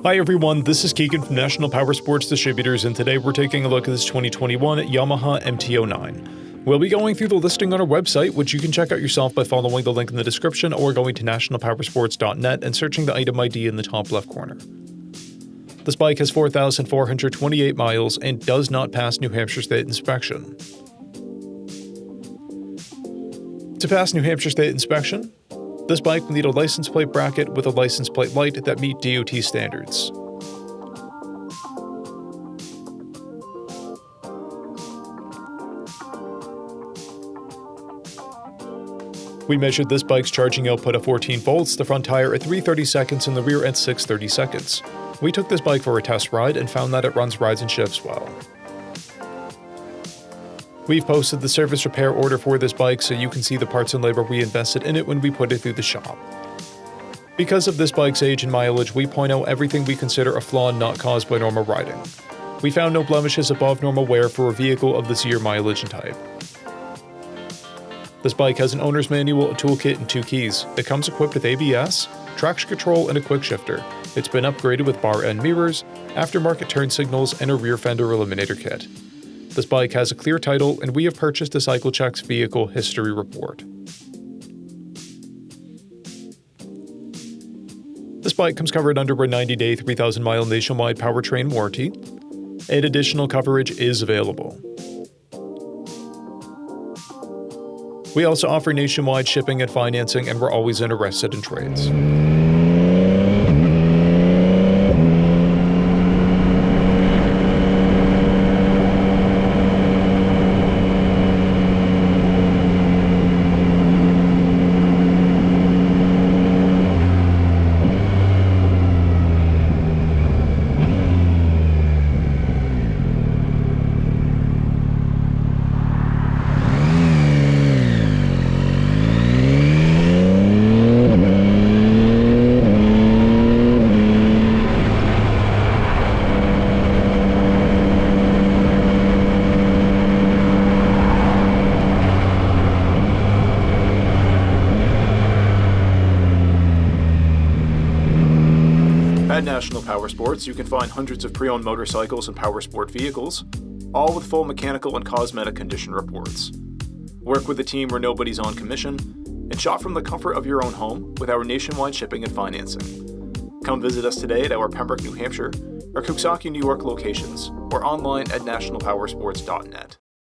Hi everyone, this is Keegan from National Powersports Distributors, and today we're taking a look at this 2021 YAMAHA MT09. We'll be going through the listing on our website, which you can check out yourself by following the link in the description or going to nationalpowersports.net and searching the item ID in the top left corner. This bike has 4,428 miles and does not pass New Hampshire State inspection. To pass New Hampshire State inspection, this bike will need a license plate bracket with a license plate light that meet DOT standards. We measured this bike's charging output at 14 volts, the front tire at 330 seconds and the rear at 630 seconds. We took this bike for a test ride and found that it runs rides and shifts well. We've posted the service repair order for this bike so you can see the parts and labor we invested in it when we put it through the shop. Because of this bike's age and mileage, we point out everything we consider a flaw not caused by normal riding. We found no blemishes above normal wear for a vehicle of this year mileage and type. This bike has an owner's manual, a toolkit, and 2 keys. It comes equipped with ABS, traction control, and a quick shifter. It's been upgraded with bar end mirrors, aftermarket turn signals, and a rear fender eliminator kit. This bike has a clear title, and we have purchased a CycleCheck's vehicle history report. This bike comes covered under a 90-day, 3,000-mile nationwide powertrain warranty, and additional coverage is available. We also offer nationwide shipping and financing, and we're always interested in trades. At National Powersports, you can find hundreds of pre-owned motorcycles and powersport vehicles, all with full mechanical and cosmetic condition reports. Work with a team where nobody's on commission, and shop from the comfort of your own home with our nationwide shipping and financing. Come visit us today at our Pembroke, New Hampshire, or Coxsackie, New York locations, or online at nationalpowersports.net.